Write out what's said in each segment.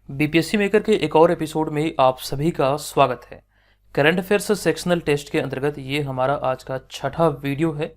BPSC maker के एक और एपिसोड में आप सभी का स्वागत है। करंट अफेयर्स सेक्शनल टेस्ट के अंतर्गत ये हमारा आज का छठा वीडियो है।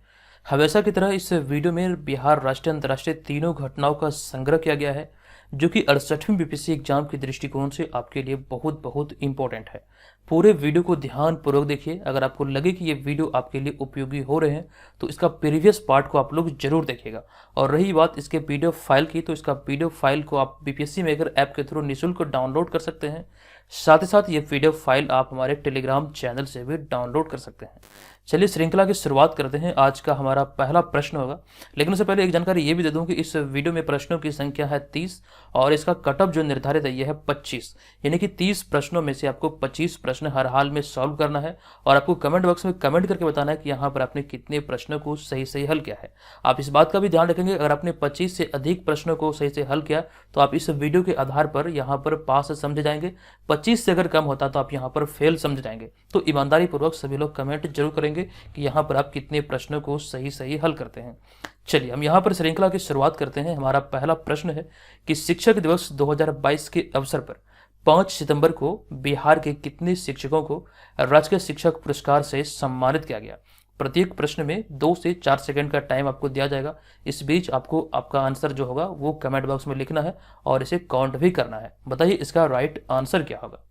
हमेशा की तरह इस वीडियो में बिहार राष्ट्रीय अंतर्राष्ट्रीय तीनों घटनाओं का संग्रह किया गया है, जो कि 68वीं बीपीएससी एग्जाम के दृष्टिकोण से आपके लिए बहुत बहुत इंपॉर्टेंट है। पूरे वीडियो को ध्यानपूर्वक देखिए। अगर आपको लगे कि ये वीडियो आपके लिए उपयोगी हो रहे हैं तो इसका प्रीवियस पार्ट को आप लोग जरूर देखिएगा। और रही बात इसके पीडीएफ फाइल की, तो इसका पीडीएफ फाइल को आप बीपीएससी मेकर ऐप के थ्रू निःशुल्क डाउनलोड कर सकते हैं। साथ ही साथ ये पीडीएफ फाइल आप हमारे टेलीग्राम चैनल से भी डाउनलोड कर सकते हैं। चलिए श्रृंखला की शुरुआत करते हैं। आज का हमारा पहला प्रश्न होगा, लेकिन उससे पहले एक जानकारी ये भी दे दूं कि इस वीडियो में प्रश्नों की संख्या है 30 और इसका कटअप जो निर्धारित है यह है 25, यानी कि 30 प्रश्नों में से आपको 25 प्रश्न हर हाल में सॉल्व करना है और आपको कमेंट बॉक्स में कमेंट करके बताना है कि यहाँ पर आपने कितने प्रश्नों को सही सही हल किया है। आप इस बात का भी ध्यान रखेंगे, अगर आपने 25 से अधिक प्रश्नों को सही से हल किया तो आप इस वीडियो के आधार पर यहाँ पर पास समझे जाएंगे। 25 से अगर कम होता तो आप यहाँ पर फेल समझ जाएंगे। तो ईमानदारी पूर्वक सभी लोग कमेंट जरूर करेंगे कि यहाँ पर आप कितने प्रश्नों को सही सही हल करते हैं। चलिए हम यहाँ पर श्रृंखला की शुरुआत करते हैं। हमारा पहला प्रश्न है कि शिक्षक दिवस 2022 के अवसर पर 5 सितंबर को बिहार के कितने शिक्षकों को राजकीय शिक्षक पुरस्कार से सम्मानित किया गया। प्रत्येक प्रश्न में 2 से 4 सेकंड का टाइम आपको दिया जाएगा। इस बीच आपको आपका आंसर जो होगा वो कमेंट बॉक्स में लिखना है और इसे काउंट भी करना है। बताइए इसका राइट आंसर क्या होगा।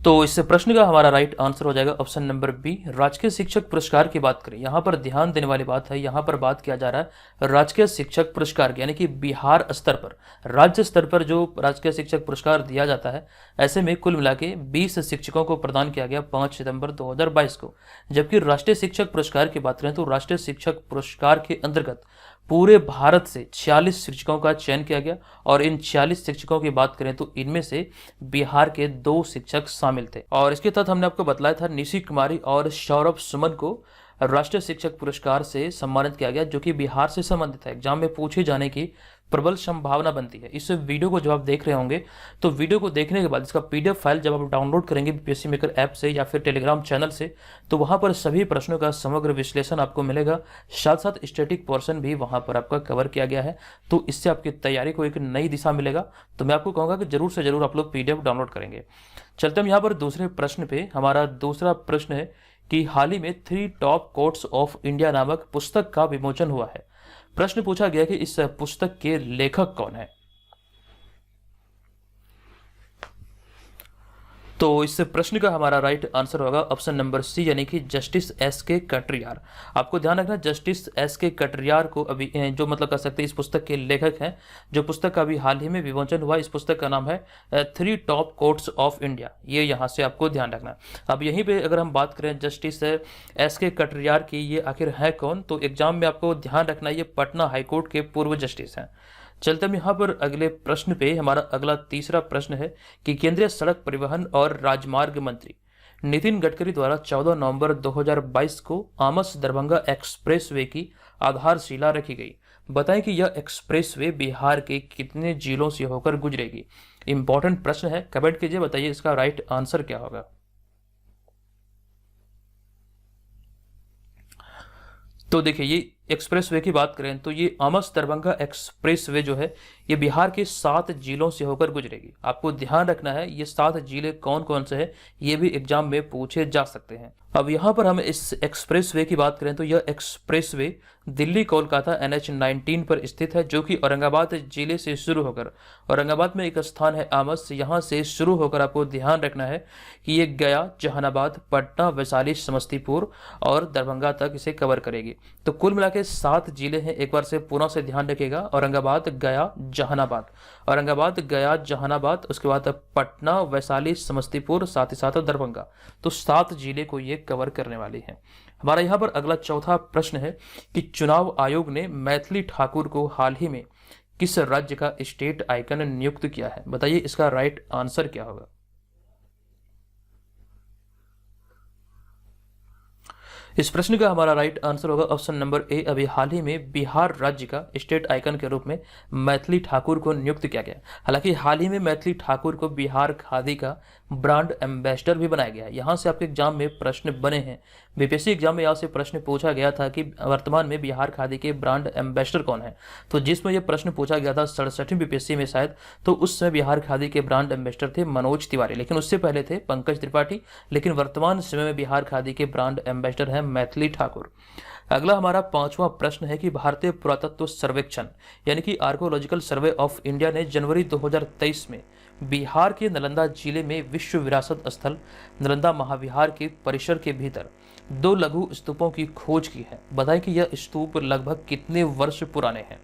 तो इस प्रश्न का हमारा राइट आंसर हो जाएगा ऑप्शन नंबर बी, राजकीय शिक्षक पुरस्कार की बात करें। यहाँ पर ध्यान देने वाली बात है, यहाँ पर बात किया जा रहा है राजकीय शिक्षक पुरस्कार की, यानी कि बिहार स्तर पर, राज्य स्तर पर जो राजकीय शिक्षक पुरस्कार दिया जाता है, ऐसे में कुल मिला के 20 शिक्षकों को प्रदान किया गया 5 सितंबर 2022 को। जबकि राष्ट्रीय शिक्षक पुरस्कार की बात करें तो राष्ट्रीय शिक्षक पुरस्कार के अंतर्गत पूरे भारत से 46 शिक्षकों का चयन किया गया और इन 46 शिक्षकों की बात करें तो इनमें से बिहार के 2 शिक्षक शामिल थे। और इसके तहत हमने आपको बताया था निशी कुमारी और सौरभ सुमन को राष्ट्रीय शिक्षक पुरस्कार से सम्मानित किया गया, जो कि बिहार से संबंधित है। एग्जाम में पूछे जाने की प्रबल संभावना बनती है। इस वीडियो को जब आप देख रहे होंगे तो वीडियो को देखने के बाद इसका पीडीएफ फाइल जब आप डाउनलोड करेंगे बीपीएससी मेकर ऐप से या फिर टेलीग्राम चैनल से, तो वहां पर सभी प्रश्नों का समग्र विश्लेषण आपको मिलेगा। साथ साथ स्टैटिक पोर्शन भी वहां पर आपका कवर किया गया है, तो इससे आपकी तैयारी को एक नई दिशा मिलेगा। तो मैं आपको कहूँगा कि जरूर से जरूर आप लोग पीडीएफ डाउनलोड करेंगे। चलते हम यहाँ पर दूसरे प्रश्न पे। हमारा दूसरा प्रश्न है कि हाल ही में 3 टॉप कोर्ट्स ऑफ इंडिया नामक पुस्तक का विमोचन हुआ है। प्रश्न पूछा गया कि इस पुस्तक के लेखक कौन है। तो इस प्रश्न का हमारा राइट आंसर होगा ऑप्शन नंबर सी, यानी कि जस्टिस एस के कटरियार। आपको ध्यान रखना, जस्टिस एस के कटरियार को अभी जो मतलब कर सकते हैं इस पुस्तक के लेखक हैं, जो पुस्तक का अभी हाल ही में विमोचन हुआ। इस पुस्तक का नाम है 3 टॉप कोर्ट्स ऑफ इंडिया। ये यहाँ से आपको ध्यान रखना। अब यहीं पे अगर हम बात करें जस्टिस एस के कटरियार की, ये आखिर है कौन, तो एग्जाम में आपको ध्यान रखना ये पटना हाईकोर्ट के पूर्व जस्टिस हैं। चलते हम यहाँ पर अगले प्रश्न पे। हमारा अगला तीसरा प्रश्न है कि केंद्रीय सड़क परिवहन और राजमार्ग मंत्री नितिन गडकरी द्वारा 14 नवंबर 2022 को आमस दरभंगा एक्सप्रेसवे की आधारशिला रखी गई। बताएं कि यह एक्सप्रेसवे बिहार के कितने जिलों से होकर गुजरेगी। इंपॉर्टेंट प्रश्न है, कमेंट कीजिए, बताइए इसका राइट आंसर क्या होगा। तो देखिए ये एक्सप्रेसवे की बात करें तो ये आमस दरभंगा एक्सप्रेसवे जो है ये बिहार के 7 जिलों से होकर गुजरेगी। आपको ध्यान रखना है ये 7 जिले कौन कौन से हैं, ये भी एग्जाम में पूछे जा सकते हैं। अब यहाँ पर हम इस एक्सप्रेसवे की बात करें तो यह एक्सप्रेसवे दिल्ली कोलकाता NH-19 पर स्थित है, जो कि औरंगाबाद जिले से शुरू होकर, औरंगाबाद में एक स्थान है आमस, यहाँ से शुरू होकर आपको ध्यान रखना है कि ये गया, जहानाबाद, पटना, वैशाली, समस्तीपुर और दरभंगा तक इसे कवर करेगी। तो कुल मिला के 7 जिले हैं। एक बार से पुनः से ध्यान रखिएगा, औरंगाबाद, गया, जहानाबाद, औरंगाबाद, गया, जहानाबाद, उसके बाद पटना, वैशाली, समस्तीपुर, साथ ही साथ दरभंगा। तो 7 जिले को ये कवर करने वाली है। हमारा यहाँ पर अगला चौथा प्रश्न है कि चुनाव आयोग ने मैथिली ठाकुर को हाल ही में किस राज्य का स्टेट आइकन नियुक्त किया है। बताइए इसका राइट आंसर क्या होगा। इस प्रश्न का हमारा राइट आंसर होगा ऑप्शन नंबर ए। अभी हाल ही में बिहार राज्य का स्टेट आइकन के रूप में मैथिली ठाकुर को नियुक्त किया गया। हालांकि हाल ही में मैथिली ठाकुर को बिहार खादी का ब्रांड एम्बेसडर भी बनाया गया। यहाँ से आपके एग्जाम में प्रश्न बने हैं, बीपीएससी एग्जाम में यहाँ से प्रश्न पूछा गया था कि वर्तमान में बिहार खादी के ब्रांड एम्बेसडर कौन है। तो जिसमें यह प्रश्न पूछा गया था 67वीं बीपीएससी में शायद, तो उस समय बिहार खादी के ब्रांड एम्बेसडर थे मनोज तिवारी, लेकिन उससे पहले थे पंकज त्रिपाठी। लेकिन वर्तमान समय में बिहार खादी के ब्रांड एम्बेसडर हैं मैथिली ठाकुर। अगला हमारा 5वां प्रश्न है कि भारतीय पुरातत्व सर्वेक्षण यानी कि आर्कोलॉजिकल सर्वे ऑफ इंडिया ने जनवरी 2023 में बिहार के नालंदा जिले में विश्व विरासत स्थल नालंदा महाविहार के परिसर के भीतर 2 लघु स्तूपों की खोज की है। बताएं कि यह स्तूप लगभग कितने वर्ष पुराने हैं।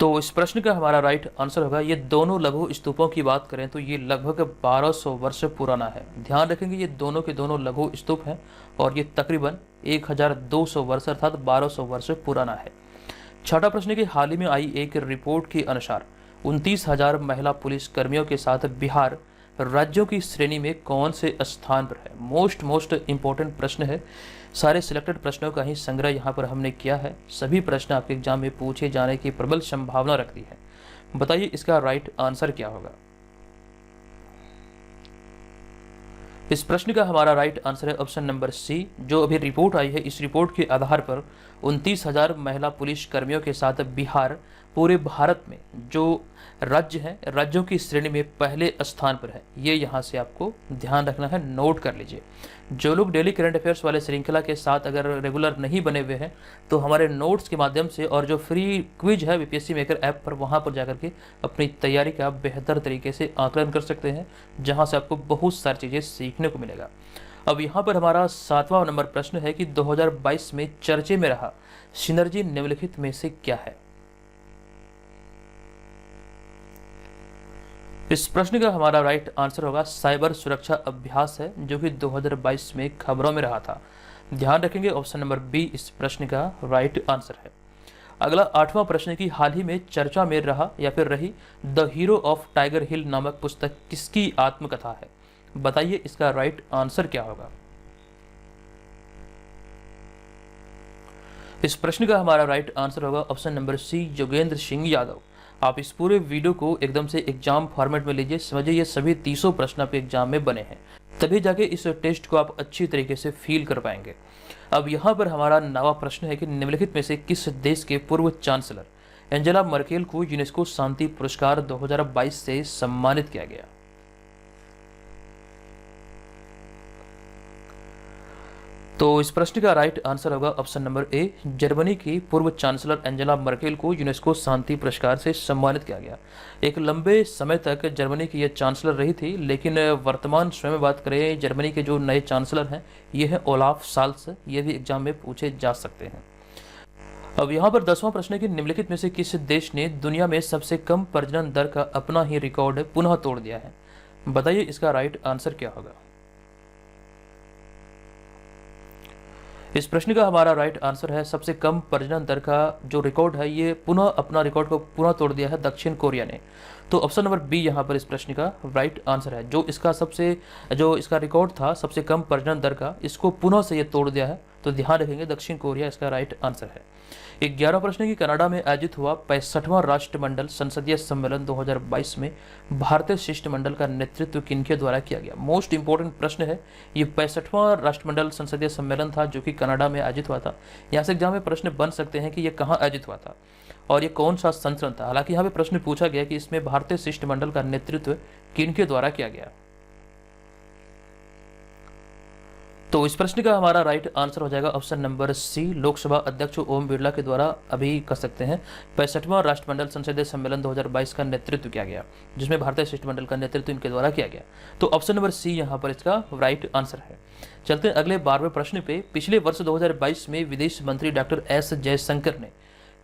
तो इस प्रश्न का हमारा राइट आंसर होगा, ये दोनों लघु स्तूपों की बात करें तो ये लगभग 1200 वर्ष पुराना है। ध्यान रखेंगे ये दोनों के दोनों लघु स्तूप हैं और ये तकरीबन 1200 वर्ष अर्थात 1200 वर्ष पुराना है। छठा प्रश्न की हाल ही में आई एक रिपोर्ट के अनुसार 29,000 महिला पुलिस कर्मियों के साथ बिहार राज्यों की श्रेणी में कौन से स्थान पर है। मोस्ट इंपॉर्टेंट प्रश्न है। सारे सिलेक्टेड प्रश्नों का ही संग्रह यहाँ पर हमने किया है। सभी प्रश्न आपके एग्जाम में पूछे जाने की प्रबल संभावना रखती है। बताइए इसका राइट आंसर क्या होगा। इस प्रश्न का हमारा राइट आंसर है ऑप्शन नंबर सी। जो अभी रिपोर्ट आई है, इस रिपोर्ट के आधार पर 29,000 महिला पुलिस कर्मियों के साथ बिहार पूरे भारत में जो राज्य है, राज्यों की श्रेणी में पहले स्थान पर है। ये यहाँ से आपको ध्यान रखना है, नोट कर लीजिए। जो लोग डेली करंट अफेयर्स वाले श्रृंखला के साथ अगर रेगुलर नहीं बने हुए हैं तो हमारे नोट्स के माध्यम से और जो फ्री क्विज है बीपीएससी मेकर ऐप पर, वहाँ पर जाकर के अपनी तैयारी का बेहतर तरीके से आकलन कर सकते हैं, जहाँ से आपको बहुत सारी चीज़ें सीखने को मिलेगा। अब यहाँ पर हमारा 7वां नंबर प्रश्न है कि 2022 में चर्चे में रहा सिनर्जी निम्नलिखित में से क्या है। इस प्रश्न का हमारा राइट आंसर होगा साइबर सुरक्षा अभ्यास है, जो कि 2022 में खबरों में रहा था। ध्यान रखेंगे ऑप्शन नंबर बी इस प्रश्न का राइट आंसर है। अगला 8वां प्रश्न की हाल ही में चर्चा में रहा या फिर रही द हीरो ऑफ टाइगर हिल नामक पुस्तक किसकी आत्मकथा है। बताइए इसका राइट आंसर क्या होगा। इस प्रश्न का हमारा राइट आंसर होगा option number C Yogendra Singh Yadav. आप इस पूरे वीडियो को एकदम से एग्जाम फॉर्मेट में लीजिए, समझिए ये सभी 300 प्रश्न आपके एग्जाम में बने हैं, तभी जाके इस टेस्ट को आप अच्छी तरीके से फील कर पाएंगे। अब यहाँ पर हमारा 9वां प्रश्न है कि निम्नलिखित में से किस देश के पूर्व चांसलर एंजेला मर्केल को यूनेस्को शांति पुरस्कार 2022 से सम्मानित किया गया। तो इस प्रश्न का राइट आंसर होगा ऑप्शन नंबर ए। जर्मनी की पूर्व चांसलर एंजेला मर्केल को यूनेस्को शांति पुरस्कार से सम्मानित किया गया। एक लंबे समय तक जर्मनी की यह चांसलर रही थी, लेकिन वर्तमान समय में बात करें जर्मनी के जो नए चांसलर हैं ये है ओलाफ शाल्स। ये भी एग्जाम में पूछे जा सकते हैं। अब यहाँ पर 10वां प्रश्न है कि निम्नलिखित में से किस देश ने दुनिया में सबसे कम प्रजनन दर का अपना ही रिकॉर्ड पुनः तोड़ दिया है। बताइए इसका राइट आंसर क्या होगा। इस प्रश्न का हमारा राइट आंसर है सबसे कम प्रजनन दर का जो रिकॉर्ड है ये पुनः अपना रिकॉर्ड को पुनः तोड़ दिया है दक्षिण कोरिया ने। तो ऑप्शन नंबर बी यहाँ पर इस प्रश्न का राइट आंसर है। जो इसका रिकॉर्ड था सबसे कम प्रजनन दर का, इसको पुनः से ये तोड़ दिया है। तो ध्यान रखेंगे दक्षिण कोरिया इसका राइट आंसर है। 11वां प्रश्न की कनाडा में आयोजित हुआ 65वां राष्ट्रमंडल संसदीय सम्मेलन 2022 में भारतीय शिष्टमंडल का नेतृत्व किनके द्वारा किया गया। मोस्ट इंपोर्टेंट प्रश्न है। ये 65वां राष्ट्रमंडल संसदीय सम्मेलन था जो कि कनाडा में आयोजित हुआ था। यहाँ से एग्जाम में प्रश्न बन सकते हैं कि ये कहाँ आयोजित हुआ था और ये कौन सा संस्करण था। हालांकि यहाँ पे प्रश्न पूछा गया कि इसमें भारतीय शिष्टमंडल का नेतृत्व किनके द्वारा किया गया। तो इस प्रश्न का हमारा राइट आंसर हो जाएगा ऑप्शन नंबर सी। लोकसभा अध्यक्ष ओम बिरला के द्वारा अभी कर सकते हैं 65वां राष्ट्रमंडल संसदीय सम्मेलन 2022 का नेतृत्व किया गया, जिसमें भारतीय शिष्टमंडल का नेतृत्व इनके द्वारा किया गया। तो ऑप्शन नंबर सी यहाँ पर इसका राइट आंसर है। चलते हैं अगले 12वें प्रश्न पे। पिछले वर्ष 2022 में विदेश मंत्री डॉक्टर एस जयशंकर ने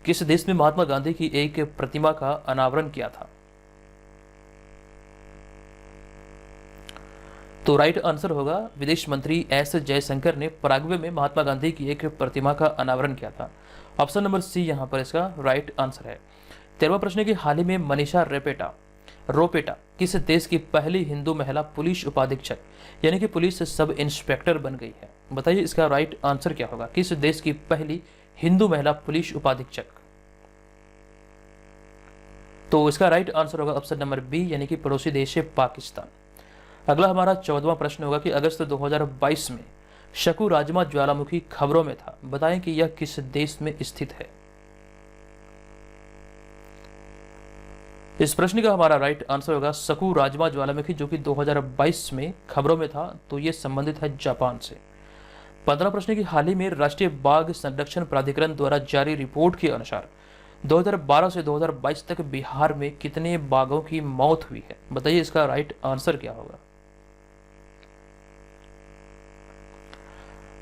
किस देश में महात्मा गांधी की एक प्रतिमा का अनावरण किया था। तो राइट आंसर होगा विदेश मंत्री एस जयशंकर ने पराग्वे में महात्मा गांधी की एक प्रतिमा का अनावरण किया था। ऑप्शन नंबर सी यहाँ पर इसका राइट आंसर है। 13वां प्रश्न की हाल ही में मनीषा रेपेटा रोपेटा किस देश की पहली हिंदू महिला पुलिस उपाधीक्षक यानी कि पुलिस सब इंस्पेक्टर बन गई है? बताइए इसका राइट आंसर क्या होगा। किस देश की पहली हिंदू महिला पुलिस उपाधीक्षक? तो इसका राइट आंसर होगा ऑप्शन नंबर बी यानी कि पड़ोसी देश है पाकिस्तान। अगला हमारा 14वां प्रश्न होगा कि अगस्त 2022 में शकु राजमा ज्वालामुखी खबरों में था, बताएं कि यह किस देश में स्थित है? इस प्रश्न का हमारा राइट आंसर होगा शकु राजमा ज्वालामुखी, जो कि 2022 में खबरों में था, तो ये संबंधित है जापान से। 15 प्रश्न की हाल ही में राष्ट्रीय बाघ संरक्षण प्राधिकरण द्वारा जारी रिपोर्ट के अनुसार 2012 से 2022 तक बिहार में कितने बाघों की मौत हुई है? बताइए इसका राइट आंसर क्या होगा।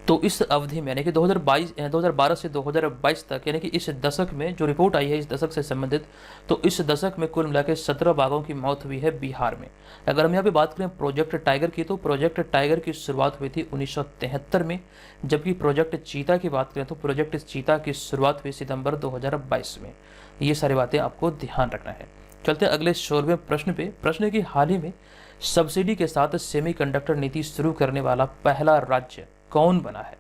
तो इस अवधि में यानी कि 2012 से 2022 तक यानी कि इस दशक में जो रिपोर्ट आई है इस दशक से संबंधित, तो इस दशक में कुल मिलाकर 17 बाघों की मौत हुई है बिहार में। अगर हम यहाँ पे बात करें प्रोजेक्ट टाइगर की, तो प्रोजेक्ट टाइगर की शुरुआत हुई थी 1973 में, जबकि प्रोजेक्ट चीता की बात करें तो प्रोजेक्ट चीता की शुरुआत हुई सितंबर 2022 में। ये सारी बातें आपको ध्यान रखना है। चलते हैं अगले 16वें प्रश्न पे। प्रश्न की हाल ही में सब्सिडी के साथ सेमीकंडक्टर नीति शुरू करने वाला पहला राज्य कौन बना है?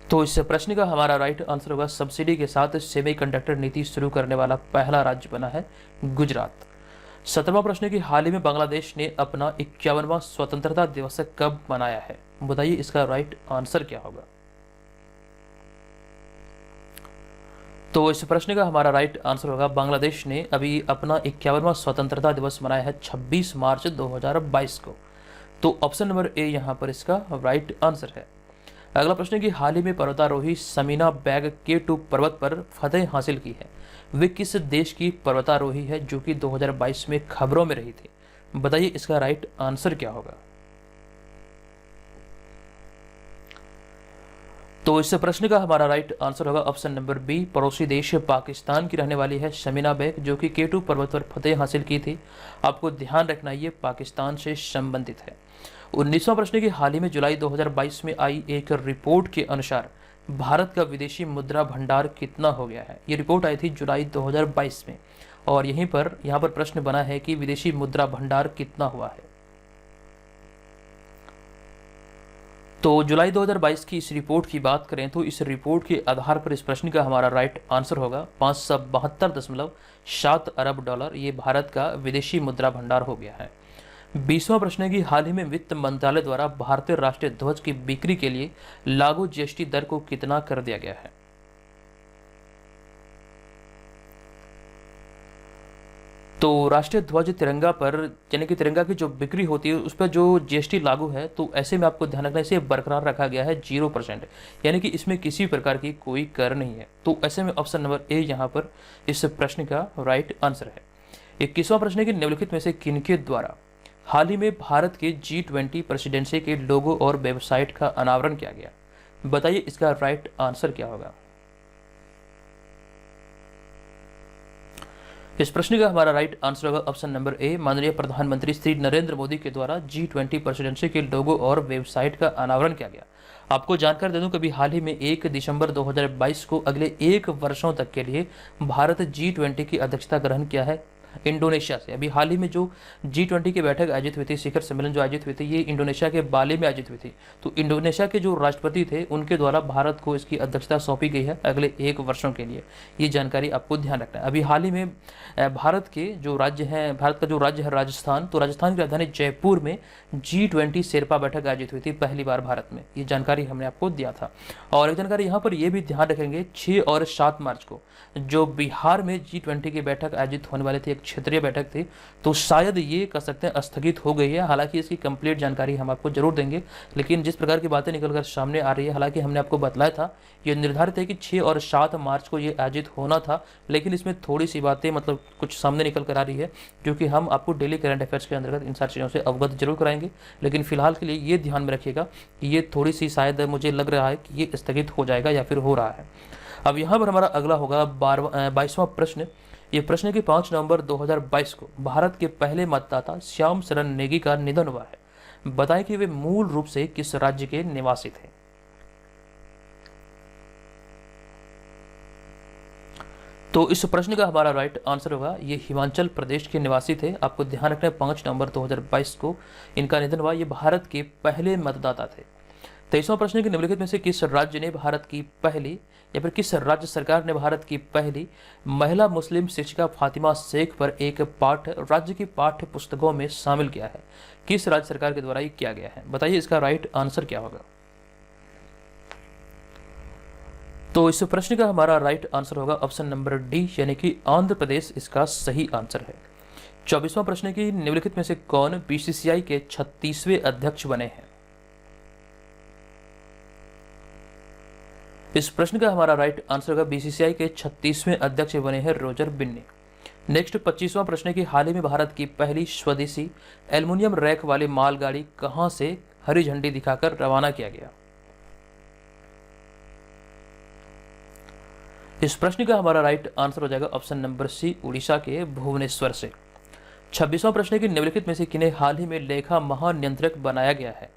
तो इस प्रश्न का हमारा राइट आंसर होगा सब्सिडी के साथ सेमीकंडक्टर नीति शुरू करने वाला पहला राज्य बना है गुजरात। 17वां प्रश्न की हाल ही में बांग्लादेश ने अपना 51वां स्वतंत्रता दिवस कब मनाया है? बताइए इसका राइट आंसर क्या होगा। तो इस प्रश्न का हमारा राइट आंसर होगा बांग्लादेश ने अभी अपना 51वां स्वतंत्रता दिवस मनाया है 26 मार्च 2022 को। तो ऑप्शन नंबर ए यहाँ पर इसका राइट आंसर है। अगला प्रश्न की हाल ही में पर्वतारोही समीना बैग K2 पर्वत पर फतेह हासिल की है, वे किस देश की पर्वतारोही है जो कि 2022 में खबरों में रही थी? बताइए इसका राइट आंसर क्या होगा। तो इस प्रश्न का हमारा राइट आंसर होगा ऑप्शन नंबर बी, पड़ोसी देश पाकिस्तान की रहने वाली है शमीना बेग, जो कि K2 पर्वत पर फतेह हासिल की थी। आपको ध्यान रखना ये पाकिस्तान से संबंधित है। 19वां प्रश्न की हाल ही में जुलाई 2022 में आई एक रिपोर्ट के अनुसार भारत का विदेशी मुद्रा भंडार कितना हो गया है? ये रिपोर्ट आई थी जुलाई 2022 में, और यहाँ पर प्रश्न बना है कि विदेशी मुद्रा भंडार कितना हुआ है। तो जुलाई 2022 की इस रिपोर्ट की बात करें तो इस रिपोर्ट के आधार पर इस प्रश्न का हमारा राइट आंसर होगा 572.7 अरब डॉलर। ये भारत का विदेशी मुद्रा भंडार हो गया है। 20वां प्रश्न की हाल ही में वित्त मंत्रालय द्वारा भारतीय राष्ट्रीय ध्वज की बिक्री के लिए लागू जीएसटी दर को कितना कर दिया गया है? तो राष्ट्रीय ध्वज तिरंगा पर यानी कि तिरंगा की जो बिक्री होती है उस पर जो जीएसटी लागू है, तो ऐसे में आपको ध्यान रखना इसे बरकरार रखा गया है 0%, यानी कि इसमें किसी प्रकार की कोई कर नहीं है। तो ऐसे में ऑप्शन नंबर ए यहाँ पर इस प्रश्न का राइट आंसर है। 21वां प्रश्न की निम्नलिखित में से किनके द्वारा हाल ही में भारत के G20 प्रेसिडेंसी के लोगो और वेबसाइट का अनावरण किया गया? बताइए इसका राइट आंसर क्या होगा। इस प्रश्न का हमारा राइट आंसर होगा ऑप्शन नंबर ए, माननीय प्रधानमंत्री श्री नरेंद्र मोदी के द्वारा G20 प्रेसिडेंसी के लोगो और वेबसाइट का अनावरण किया गया। आपको जानकारी दे दूं कि अभी हाल ही में 1 दिसंबर 2022 को अगले 1 वर्षों तक के लिए भारत G20 की अध्यक्षता ग्रहण किया है इंडोनेशिया से। अभी हाल ही में जो G20 की बैठक आयोजित हुई थी, शिखर सम्मेलन जो आयोजित हुई थी, ये इंडोनेशिया के बाली में आयोजित हुई थी। तो इंडोनेशिया के जो राष्ट्रपति थे उनके द्वारा भारत को इसकी अध्यक्षता सौंपी गई है अगले 1 वर्षों के लिए। ये जानकारी आपको ध्यान रखना है। अभी हाल ही में भारत का जो राज्य है राजस्थान, तो राजस्थान की राजधानी जयपुर में G20 शेरपा बैठक आयोजित हुई थी पहली बार भारत में। ये जानकारी हमने आपको दिया था। और एक जानकारी यहाँ पर यह भी ध्यान रखेंगे 6 और 7 मार्च को जो बिहार में G20 की बैठक आयोजित होने वाली थी, एक क्षेत्रीय बैठक थी, तो शायद ये कह सकते हैं स्थगित हो गई है। हालांकि इसकी कंप्लीट जानकारी हम आपको जरूर देंगे, लेकिन जिस प्रकार की बातें निकलकर सामने आ रही है, हालांकि हमने आपको बतलाया था ये निर्धारित है कि 6 और 7 मार्च को ये आयोजित होना था, लेकिन इसमें थोड़ी सी बातें मतलब कुछ सामने निकल कर आ रही है, क्योंकि हम आपको डेली करंट अफेयर्स के अंतर्गत इन सारी चीज़ों से अवगत जरूर कराएंगे। लेकिन फिलहाल के लिए ये ध्यान में रखिएगा कि ये थोड़ी सी शायद मुझे लग रहा है कि ये स्थगित हो जाएगा या फिर हो रहा है। अब यहाँ पर हमारा अगला होगा 22वां प्रश्न। ये प्रश्न की 5 नवंबर 2022 को भारत के पहले मतदाता श्याम शरण नेगी का निधन हुआ है। बताएं कि वे मूल रूप से किस राज्य के निवासी थे। तो इस प्रश्न का हमारा राइट आंसर होगा, ये हिमाचल प्रदेश के निवासी थे। आपको ध्यान रखना है 5 नवंबर 2022 को इनका निधन हुआ। ये भारत के पहले मतदाता थे। 23वां प्रश्न कि निम्नलिखित में से किस राज्य ने भारत की पहली या फिर किस राज्य सरकार ने भारत की पहली महिला मुस्लिम शिक्षिका फातिमा शेख पर एक पाठ राज्य की पाठ्य पुस्तकों में शामिल किया है? किस राज्य सरकार के द्वारा ये किया गया है? बताइए इसका राइट आंसर क्या होगा। तो इस प्रश्न का हमारा राइट आंसर होगा ऑप्शन नंबर डी, यानी कि आंध्र प्रदेश इसका सही आंसर है। 24वां प्रश्न की निम्नलिखित में से कौन बीसीसीआई के 36वें अध्यक्ष बने हैं? इस प्रश्न का हमारा राइट आंसर होगा, बीसीसीआई के 36वें अध्यक्ष बने हैं रोजर बिन्नी। नेक्स्ट 25वां प्रश्न की हाल ही में भारत की पहली स्वदेशी एल्युमिनियम रैक वाली मालगाड़ी कहां से हरी झंडी दिखाकर रवाना किया गया? इस प्रश्न का हमारा राइट आंसर हो जाएगा ऑप्शन नंबर सी, उड़ीसा के भुवनेश्वर से। 26वां प्रश्न की निम्नलिखित में से किन्हें हाल ही में लेखा महानियंत्रक बनाया गया है?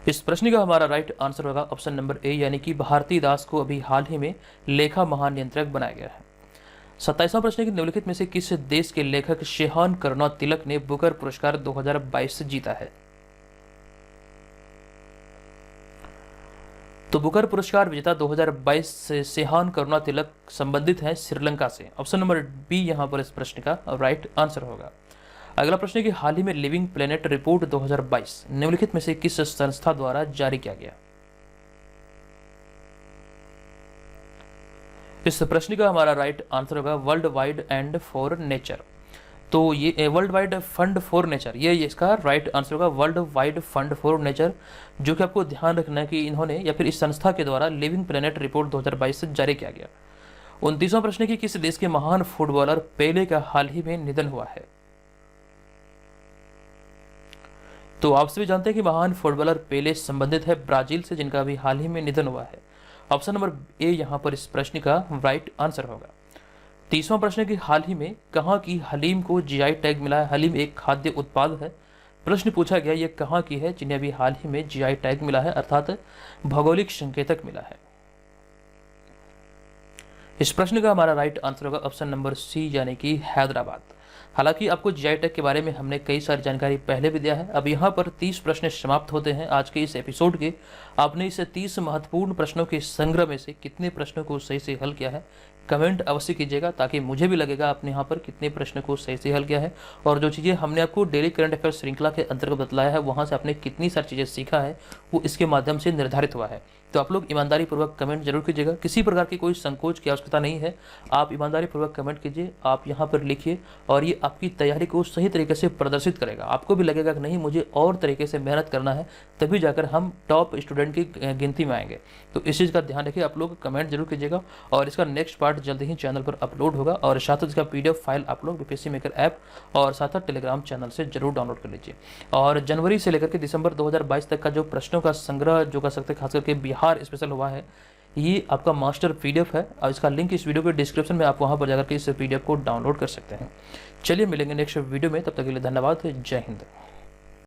इस प्रश्न का हमारा राइट आंसर होगा ऑप्शन नंबर ए, यानी कि भारती दास को अभी हाल ही में लेखा महानियंत्रक बनाया गया है। 27वां प्रश्न की निम्नलिखित में से किस देश के लेखक शेहान करुणा तिलक ने बुकर पुरस्कार 2022 जीता है? तो बुकर पुरस्कार विजेता 2022 से शेहान करुणा तिलक संबंधित है श्रीलंका से। ऑप्शन नंबर बी यहां पर इस प्रश्न का राइट आंसर होगा। अगला प्रश्न है कि हाल ही में लिविंग प्लेनेट रिपोर्ट 2022 निम्नलिखित में से किस संस्था द्वारा जारी किया गया? इस प्रश्न का हमारा राइट आंसर होगा world wide and for nature. तो ये world wide fund for nature, ये इसका राइट आंसर होगा world wide fund for nature, जो कि आपको ध्यान रखना है कि इन्होंने या फिर इस संस्था के द्वारा लिविंग प्लेनेट रिपोर्ट 2022 से जारी किया गया। 29वां प्रश्न है कि किस देश के महान फुटबॉलर पेले का हाल ही में निधन हुआ है? तो आप सभी जानते हैं कि महान फुटबॉलर पेले संबंधित है ब्राजील से, जिनका अभी हाल ही में निधन हुआ है। ऑप्शन नंबर ए यहां पर इस प्रश्न का राइट आंसर होगा। 30वां प्रश्न की हाल ही में कहां की हलीम को जीआई टैग मिला है? हलीम एक खाद्य उत्पाद है। प्रश्न पूछा गया ये कहां की है जिन्हें अभी हाल ही में जीआई टैग मिला है, अर्थात भौगोलिक संकेतक मिला है। इस प्रश्न का हमारा राइट आंसर होगा ऑप्शन नंबर सी, यानी कि हैदराबाद। हालांकि आपको जीआई टैग के बारे में हमने कई सारी जानकारी पहले भी दिया है। अब यहाँ पर 30 प्रश्न समाप्त होते हैं आज के इस एपिसोड के। आपने इस 30 महत्वपूर्ण प्रश्नों के संग्रह में से कितने प्रश्नों को सही से हल किया है कमेंट अवश्य कीजिएगा, ताकि मुझे भी लगेगा आपने यहाँ पर कितने प्रश्न को सही से हल किया है, और जो चीज़ें हमने आपको डेली करंट अफेयर श्रृंखला के अंतर्गत बतलाया है वहाँ से आपने कितनी सारी चीज़ें सीखा है वो इसके माध्यम से निर्धारित हुआ है। तो आप लोग ईमानदारी पूर्वक कमेंट जरूर कीजिएगा, किसी प्रकार की कोई संकोच की आवश्यकता नहीं है। आप ईमानदारी पूर्वक कमेंट कीजिए, आप यहाँ पर लिखिए, और ये आपकी तैयारी को सही तरीके से प्रदर्शित करेगा। आपको भी लगेगा कि नहीं मुझे और तरीके से मेहनत करना है, तभी जाकर हम टॉप स्टूडेंट की गिनती में आएंगे। तो इस चीज़ का ध्यान रखिए, आप लोग कमेंट जरूर कीजिएगा, और इसका नेक्स्ट पार्ट जल्द ही चैनल पर अपलोड होगा, और साथ ही इसका पीडीएफ फाइल आप लोग बीपीएससी मेकर ऐप और साथ साथ टेलीग्राम चैनल से जरूर डाउनलोड कर लीजिए। और जनवरी से लेकर के दिसंबर 2022 तक का जो प्रश्नों का संग्रह जो कह सकते हैं खास करके बिहार स्पेशल हुआ है, ये आपका मास्टर पीडीएफ है, और इसका लिंक इस वीडियो के डिस्क्रिप्शन में आप वहां पर जाकर के इस पीडीएफ को डाउनलोड कर सकते हैं। चलिए मिलेंगे नेक्स्ट वीडियो में, तब तक के लिए धन्यवाद, जय हिंद।